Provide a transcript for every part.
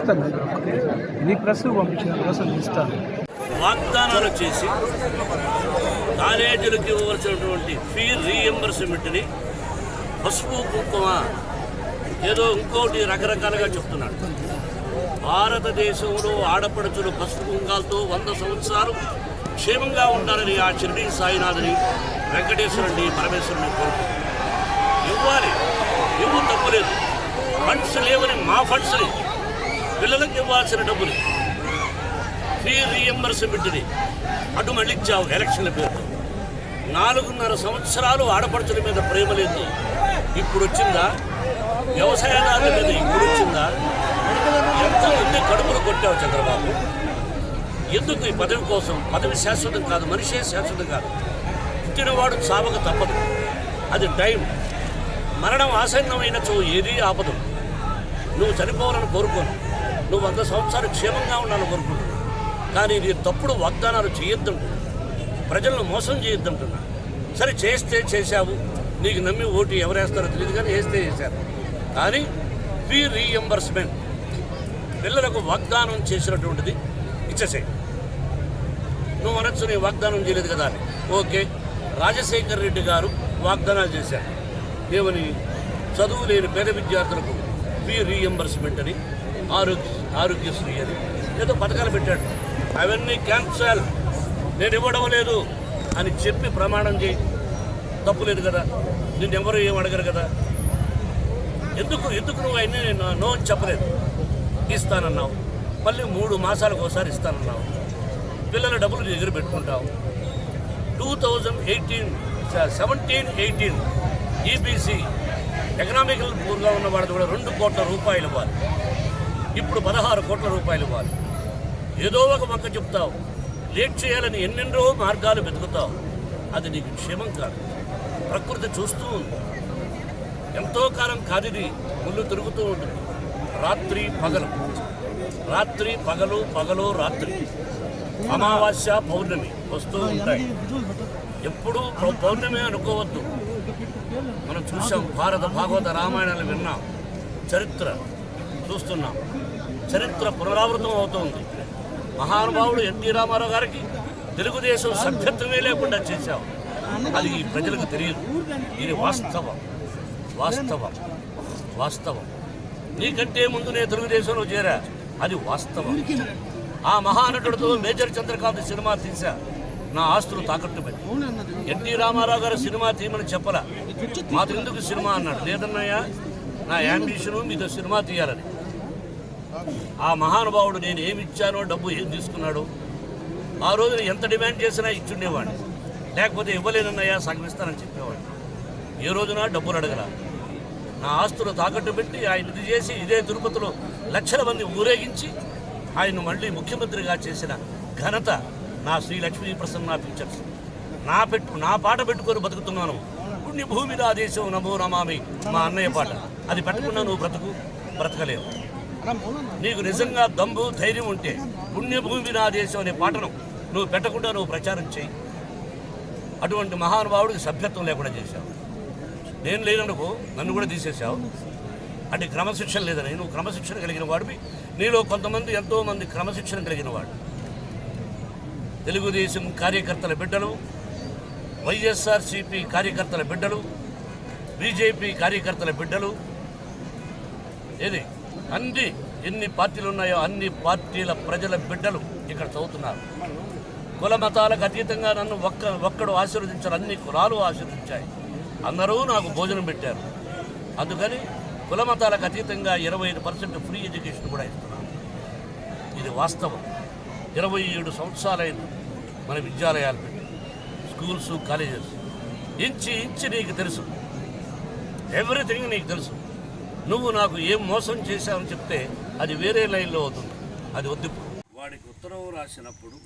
ఇస్తాను. నీ ప్రెస్ పంపించిన ప్రెస్ ఇస్తాను. వాగ్దానాలు చేసి కాలేజీలకు ఇవ్వవలసినటువంటి ఫీ రీఎంబర్స్మెంట్ని పసుపు కుంకుమ ఏదో ఇంకోటి రకరకాలుగా చెప్తున్నాడు. భారతదేశంలో ఆడపడుచులు పసుపు కుంకాలతో 100 సంవత్సరాలు క్షేమంగా ఉండాలని ఆ షిరిడి సాయినాథుని వెంకటేశ్వరుని పరమేశ్వరుని కోరుకు ఇవ్వాలి. ఇవ్వు తప్పులేదు. ఫండ్స్ లేవని మా ఫండ్స్ని పిల్లలకు ఇవ్వాల్సిన డబ్బులు ఫీ రీఎంబర్స్మెంట్ని అటు మళ్ళించావు ఎలక్షన్ల పేరుతో. 4.5 సంవత్సరాలు ఆడపడుచుల మీద ప్రేమ లేదు. ఇప్పుడు వచ్చిందా? వ్యవసాయదారుల మీద ఇప్పుడు వచ్చిందా? ఎంతమంది కడుపులు కొట్టావు చంద్రబాబు? ఎందుకు ఈ పదవి కోసం? పదవి శాశ్వతం కాదు, మనిషే శాశ్వతం కాదు. పుట్టినవాడు చావక తప్పదు, అది టైం. మరణం ఆసన్నమైనచో ఏదీ ఆపదు. నువ్వు చనిపోవాలని కోరుకోను, నువ్వు 100 సంవత్సరాలు క్షేమంగా ఉండాలని కోరుకుంటున్నావు. కానీ నీ తప్పుడు వాగ్దానాలు చేయొద్దంటున్నా, ప్రజలను మోసం చేయొద్దంటున్నా. సరే చేస్తే చేశావు, నీకు నమ్మి ఓటు ఎవరేస్తారో తెలియదు కానీ వేస్తే చేశారు. కానీ ఫీ రీఎంబర్స్మెంట్ పిల్లలకు వాగ్దానం చేసినటువంటిది ఇచ్చేసే. నువ్వు అనొచ్చు నీ వాగ్దానం చేయలేదు కదా అని. ఓకే, రాజశేఖర్ రెడ్డి గారు వాగ్దానాలు చేశారు. ఏమని? చదువు లేని పేద విద్యార్థులకు ఫీ రీఎంబర్స్మెంట్ అని, ఆరోగ్యశ్రీ అని ఏదో పథకాలు పెట్టాడు. అవన్నీ క్యాన్సల్, నేను ఇవ్వడం లేదు అని చెప్పి ప్రమాణం చేయి. తప్పులేదు కదా, నిన్నెవరు ఏం అడగరు కదా. ఎందుకు నువ్వు అయినా నో అని చెప్పలేదు. ఇస్తానన్నావు, మళ్ళీ 3 మాసాలకు ఒకసారి ఇస్తానన్నావు. పిల్లల డబ్బులు ఎదురు పెట్టుకుంటావు. 2017-18 ఈబీసీ ఎకనామికల్ పూర్గా ఉన్న వాళ్ళది కూడా 2 కోట్ల రూపాయలు ఇవ్వాలి. ఇప్పుడు 16 కోట్ల రూపాయలు ఇవ్వాలి. ఏదో ఒక మొక్క చెప్తావు, లేట్ చేయాలని ఎన్నెన్నో మార్గాలు వెతుకుతావు. అది నీకు క్షేమం కాదు. ప్రకృతి చూస్తూ ఉంది. ఎంతో కాలం కాదిది ముళ్ళు తిరుగుతూ ఉంటుంది. రాత్రి పగలు, రాత్రి పగలు, పగలు రాత్రి, అమావాస్య పౌర్ణమి వస్తూ ఉంటాయి. ఎప్పుడూ పౌర్ణమి అనుకోవద్దు. మనం చూసాం, భారత భాగవత రామాయణాలు విన్నాం, చరిత్ర చూస్తున్నాం. చరిత్ర పునరావృతం అవుతుంది. మహానుభావుడు ఎన్టీ రామారావు గారికి తెలుగుదేశం సభ్యత్వమే లేకుండా చేశావు. అది ఈ ప్రజలకు తెలియదు. ఇది వాస్తవం, వాస్తవం, వాస్తవం. నీకంటే ముందు నేను తెలుగుదేశంలో చేరా, అది వాస్తవం. ఆ మహానటుడితో మేజర్ చంద్రకాంత్ సినిమా తీశా, నా ఆస్తులు తాకట్టు పెట్టి. ఎన్టీ రామారావు గారు సినిమా తీయమని చెప్పలా, మాతో ఎందుకు సినిమా అన్నాడు. లేదన్నయ్యా, నా యాంబిషను మీతో సినిమా తీయాలని. ఆ మహానుభావుడు నేను ఏమి ఇచ్చానో, డబ్బు ఏం తీసుకున్నాడు, ఆ రోజున ఎంత డిమాండ్ చేసినా ఇచ్చుండేవాడిని. లేకపోతే ఇవ్వలేనన్నయ్యా సగం ఇస్తానని చెప్పేవాడు. ఏ రోజున డబ్బులు అడగల. నా ఆస్తులు తాకట్టు పెట్టి ఆయన ఇది చేసి ఇదే తిరుపతిలో లక్షల మంది ఊరేగించి ఆయన మళ్ళీ ముఖ్యమంత్రిగా చేసిన ఘనత నా శ్రీ లక్ష్మీ ప్రసన్న పిక్చర్స్. నా పాట పెట్టుకొని బతుకుతున్నాను. పుణ్యభూమి నా దేశం నమో నమామి, మా అన్నయ్య పాట. అది పెట్టుకున్నా నువ్వు బ్రతకలేవు. నీకు నిజంగా దమ్ము ధైర్యం ఉంటే పుణ్యభూమి నా దేశం అనే పాటను నువ్వు పెట్టకుండా నువ్వు ప్రచారం చేయి. అటువంటి మహానుభావుడికి సభ్యత్వం లేకుండా చేశావు. నేను లేదనుకో, నన్ను కూడా తీసేశావు. అంటే క్రమశిక్షణ లేదని. నువ్వు క్రమశిక్షణ కలిగిన వాడివి. నీలో కొంతమంది, ఎంతోమంది క్రమశిక్షణ కలిగిన వాడు. తెలుగుదేశం కార్యకర్తల బిడ్డలు, వైఎస్ఆర్సీపీ కార్యకర్తల బిడ్డలు, బీజేపీ కార్యకర్తల బిడ్డలు, ఏది ఎన్ని పార్టీలు ఉన్నాయో అన్ని పార్టీల ప్రజల బిడ్డలు ఇక్కడ చదువుతున్నారు. కుల మతాలకు అతీతంగా నన్ను ఒక్కడు ఆశీర్వదించారు, అన్ని కులాలు ఆశీర్వదించాయి. అందరూ నాకు భోజనం పెట్టారు. అందుకని కుల మతాలకు అతీతంగా 25% ఫ్రీ ఎడ్యుకేషన్ కూడా ఇస్తున్నాను. ఇది వాస్తవం. 27 సంవత్సరాలైంది మన విద్యాలయాలు పెట్టి, స్కూల్స్, కాలేజెస్. ఇంచి నీకు తెలుసు, ఎవ్రీథింగ్ నీకు తెలుసు. నువ్వు నాకు ఏం మోసం చేశావని చెప్తే అది వేరే లైన్లో అవుతుంది. అది వద్దు. వాడికి ఉత్తరం రాసినప్పుడు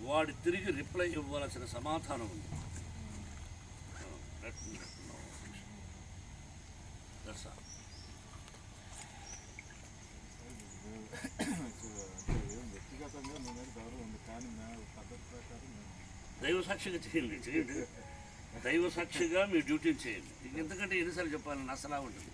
వాడు తిరిగి రిప్లై ఇవ్వాల్సిన సమాధానం ఉంది. దైవ సాక్షిగా చేయండి. దైవ సాక్షిగా మీ డ్యూటీని చేయండి. ఎందుకంటే ఎన్నిసార్లు చెప్పాలని అసలా ఉంటుంది.